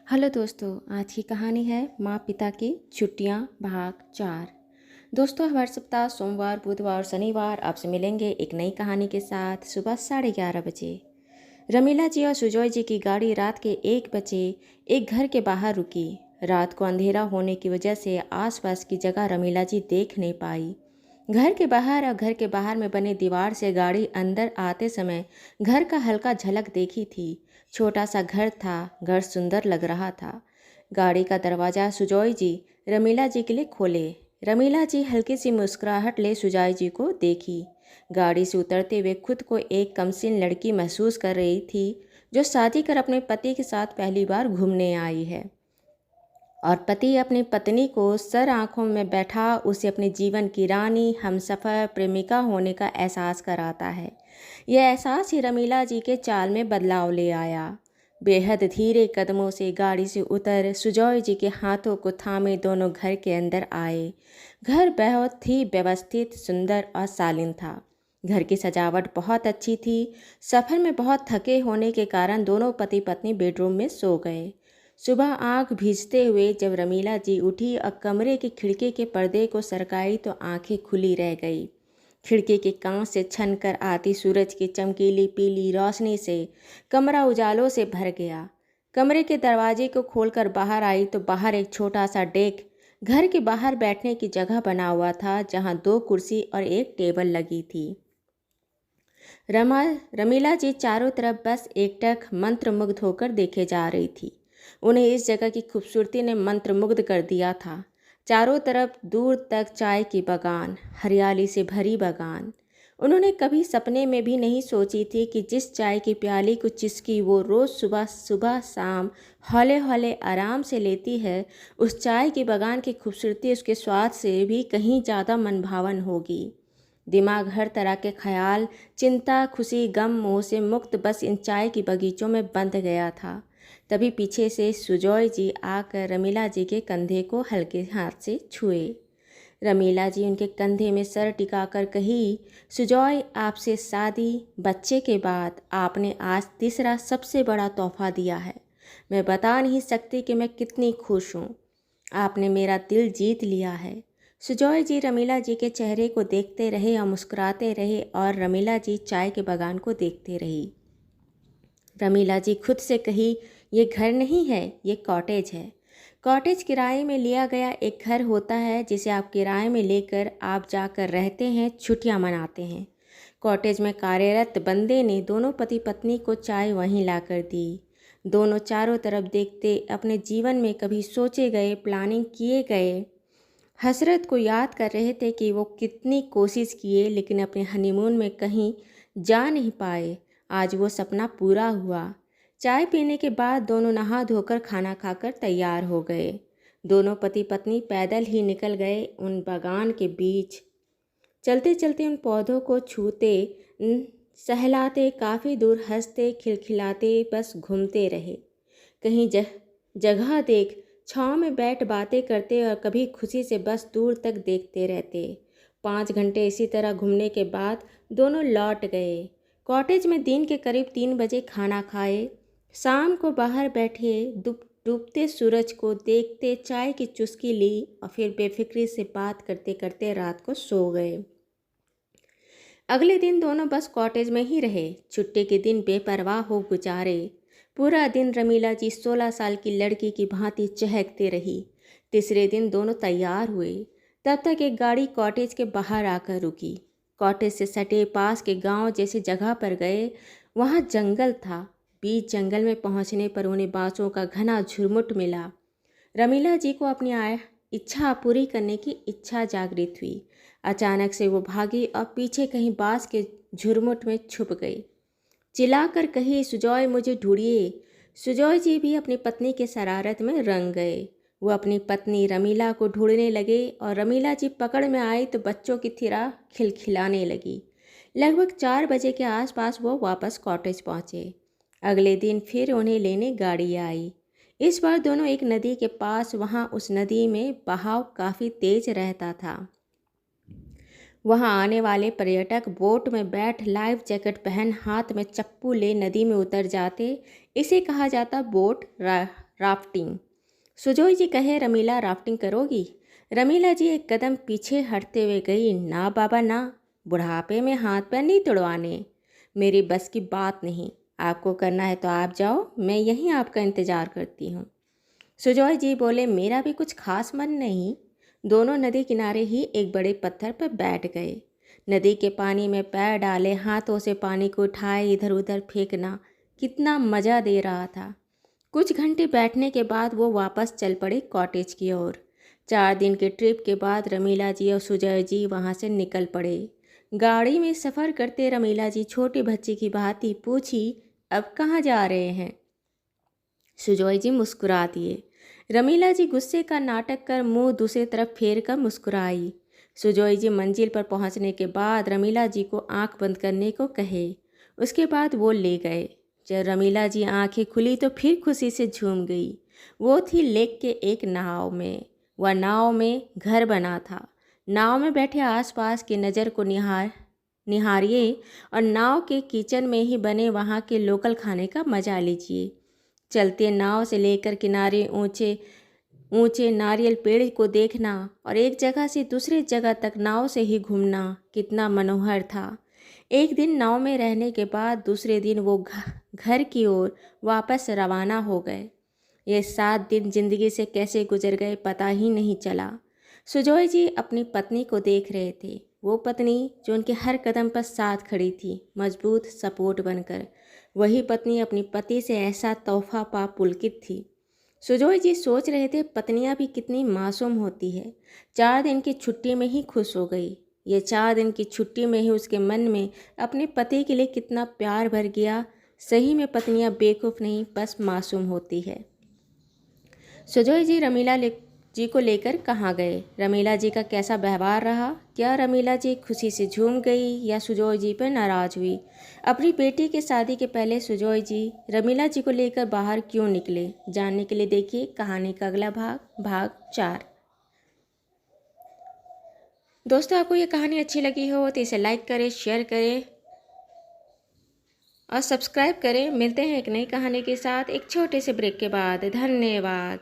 Hello दोस्तों, आज की कहानी है माँ पिता की छुट्टियाँ भाग 4। दोस्तों, हर सप्ताह सोमवार, बुधवार और शनिवार आपसे मिलेंगे एक नई कहानी के साथ सुबह 11:30 बजे। रमीला जी और सुजॉय जी की गाड़ी रात के 1 बजे एक घर के बाहर रुकी। रात को अंधेरा होने की वजह से आसपास की जगह रमीला जी देख नहीं पाई। घर के बाहर और घर के बाहर में बने दीवार से गाड़ी अंदर आते समय घर का हल्का झलक देखी थी। छोटा सा घर था। घर सुंदर लग रहा था। गाड़ी का दरवाज़ा सुजॉय जी रमीला जी के लिए खोले। रमीला जी हल्की सी मुस्कुराहट ले सुजॉय जी को देखी। गाड़ी से उतरते हुए खुद को एक कमसीन लड़की महसूस कर रही थी जो शादी कर अपने पति के साथ पहली बार घूमने आई है, और पति अपनी पत्नी को सर आंखों में बैठा उसे अपने जीवन की रानी, हमसफ़र, प्रेमिका होने का एहसास कराता है। यह एहसास ही रमीला जी के चाल में बदलाव ले आया। बेहद धीरे कदमों से गाड़ी से उतर सुजॉय जी के हाथों को थामे दोनों घर के अंदर आए। घर बहुत ही व्यवस्थित, सुंदर और शालीन था। घर की सजावट बहुत अच्छी थी। सफ़र में बहुत थके होने के कारण दोनों पति पत्नी बेडरूम में सो गए। सुबह आंख भीजते हुए जब रमीला जी उठी और कमरे की खिड़की के पर्दे को सरकाई तो आंखें खुली रह गई। खिड़की के कांच से छन कर आती सूरज की चमकीली पीली रोशनी से कमरा उजालों से भर गया। कमरे के दरवाजे को खोलकर बाहर आई तो बाहर एक छोटा सा डेक, घर के बाहर बैठने की जगह बना हुआ था, जहां 2 कुर्सी और एक टेबल लगी थी। रमीला जी चारों तरफ बस एकटक मंत्रमुग्ध होकर देखे जा रही थी। उन्हें इस जगह की खूबसूरती ने मंत्रमुग्ध कर दिया था। चारों तरफ दूर तक चाय की बागान, हरियाली से भरी बागान। उन्होंने कभी सपने में भी नहीं सोची थी कि जिस चाय की प्याली को चुस्की वो रोज़ सुबह सुबह शाम हौले हौले आराम से लेती है, उस चाय की बागान की खूबसूरती उसके स्वाद से भी कहीं ज़्यादा मनभावन होगी। दिमाग हर तरह के ख्याल, चिंता, खुशी, गम, मोह से मुक्त बस इन चाय की बगीचों में बंध गया था। तभी पीछे से सुजॉय जी आकर रमीला जी के कंधे को हल्के हाथ से छुए। रमीला जी उनके कंधे में सर टिकाकर कही, सुजॉय, आपसे शादी, बच्चे के बाद आपने आज तीसरा सबसे बड़ा तोहफा दिया है। मैं बता नहीं सकती कि मैं कितनी खुश हूँ। आपने मेरा दिल जीत लिया है। सुजॉय जी रमीला जी के चेहरे को देखते रहे और मुस्कुराते रहे, और रमीला जी चाय के बागान को देखते रही। रमीला जी खुद से कही, ये घर नहीं है, ये कॉटेज है। कॉटेज किराए में लिया गया एक घर होता है जिसे आप किराए में लेकर आप जाकर रहते हैं, छुट्टियां मनाते हैं। कॉटेज में कार्यरत बंदे ने दोनों पति पत्नी को चाय वहीं लाकर दी। दोनों चारों तरफ देखते अपने जीवन में कभी सोचे गए, प्लानिंग किए गए हसरत को याद कर रहे थे कि वो कितनी कोशिश किए लेकिन अपने हनीमून में कहीं जा नहीं पाए। आज वो सपना पूरा हुआ। चाय पीने के बाद दोनों नहा धोकर खाना खाकर तैयार हो गए। दोनों पति पत्नी पैदल ही निकल गए उन बागान के बीच। चलते चलते उन पौधों को छूते, सहलाते, काफ़ी दूर हंसते खिलखिलाते बस घूमते रहे। कहीं जगह देख छाँव में बैठ बातें करते और कभी खुशी से बस दूर तक देखते रहते। 5 घंटे इसी तरह घूमने के बाद दोनों लौट गए। कॉटेज में दिन के करीब 3 बजे खाना खाए। शाम को बाहर बैठे डूबते सूरज को देखते चाय की चुस्की ली और फिर बेफिक्री से बात करते करते रात को सो गए। अगले दिन दोनों बस कॉटेज में ही रहे। छुट्टी के दिन बेपरवाह हो गुजारे। पूरा दिन रमीला जी 16 साल की लड़की की भांति चहकते रही। तीसरे दिन दोनों तैयार हुए। तब तक एक गाड़ी कॉटेज के बाहर आकर रुकी। कॉटेज से सटे पास के गांव जैसी जगह पर गए। वहां जंगल था। बीच जंगल में पहुंचने पर उन्हें बाँसों का घना झुरमुट मिला। रमीला जी को अपनी इच्छा पूरी करने की इच्छा जागृत हुई। अचानक से वो भागी और पीछे कहीं बाँस के झुरमुट में छुप गई। चिल्लाकर कही, सुजॉय, मुझे ढूंढिए। सुजॉय जी भी अपनी पत्नी के शरारत में रंग गए। वो अपनी पत्नी रमीला को ढूंढने लगे और रमीला जी पकड़ में आई तो बच्चों की तरह खिलखिलाने लगी। लगभग 4 बजे के आसपास वो वापस कॉटेज पहुँचे। अगले दिन फिर उन्हें लेने गाड़ी आई। इस बार दोनों एक नदी के पास। वहाँ उस नदी में बहाव काफ़ी तेज रहता था। वहां आने वाले पर्यटक बोट में बैठ लाइफ जैकेट पहन हाथ में चप्पू ले नदी में उतर जाते। इसे कहा जाता बोट राफ्टिंग। सुजोय जी कहे, रमीला राफ्टिंग करोगी? रमीला जी एक कदम पीछे हटते हुए गई, ना बाबा ना, बुढ़ापे में हाथ पैर नहीं तुड़वाने, मेरी बस की बात नहीं। आपको करना है तो आप जाओ, मैं यहीं आपका इंतज़ार करती हूँ। सुजोय जी बोले, मेरा भी कुछ खास मन नहीं। दोनों नदी किनारे ही एक बड़े पत्थर पर बैठ गए। नदी के पानी में पैर डाले, हाथों से पानी को उठाए इधर उधर फेंकना कितना मज़ा दे रहा था। कुछ घंटे बैठने के बाद वो वापस चल पड़े कॉटेज की ओर। 4 दिन के ट्रिप के बाद रमीला जी और सुजय जी वहाँ से निकल पड़े। गाड़ी में सफ़र करते रमीला जी छोटे बच्चे की भांति पूछी, अब कहाँ जा रहे हैं? सुजय जी मुस्कुरा दिए। रमीला जी गुस्से का नाटक कर मुंह दूसरी तरफ फेर कर मुस्कुराई। सुजय जी मंजिल पर पहुंचने के बाद रमीला जी को आंख बंद करने को कहे। उसके बाद वो ले गए। जब रमीला जी आंखें खुली तो फिर खुशी से झूम गई। वो थी लेक के एक नाव में। वह नाव में घर बना था। नाव में बैठे आसपास की नज़र को निहारिए और नाव के किचन में ही बने वहाँ के लोकल खाने का मज़ा लीजिए। चलते नाव से लेकर किनारे ऊंचे ऊंचे नारियल पेड़ को देखना और एक जगह से दूसरी जगह तक नाव से ही घूमना कितना मनोहर था। एक दिन नाव में रहने के बाद दूसरे दिन वो घर की ओर वापस रवाना हो गए। ये 7 दिन जिंदगी से कैसे गुजर गए पता ही नहीं चला। सुजोय जी अपनी पत्नी को देख रहे थे, वो पत्नी जो उनके हर कदम पर साथ खड़ी थी, मजबूत सपोर्ट बनकर। वही पत्नी अपनी पति से ऐसा तोहफा पा पुलकित थी। सुजोय जी सोच रहे थे, पत्नियां भी कितनी मासूम होती है। 4 दिन की छुट्टी में ही खुश हो गई। ये 4 दिन की छुट्टी में ही उसके मन में अपने पति के लिए कितना प्यार भर गया। सही में पत्नियां बेवकूफ़ नहीं, बस मासूम होती है। सुजोय जी रमीला जी को लेकर कहाँ गए? रमीला जी का कैसा व्यवहार रहा? क्या रमीला जी खुशी से झूम गई या सुजोय जी पर नाराज़ हुई? अपनी बेटी की शादी के पहले सुजोय जी रमीला जी को लेकर बाहर क्यों निकले? जानने के लिए देखिए कहानी का अगला भाग 4। दोस्तों, आपको ये कहानी अच्छी लगी हो तो इसे लाइक करें, शेयर करें और सब्सक्राइब करें। मिलते हैं एक नई कहानी के साथ एक छोटे से ब्रेक के बाद। धन्यवाद।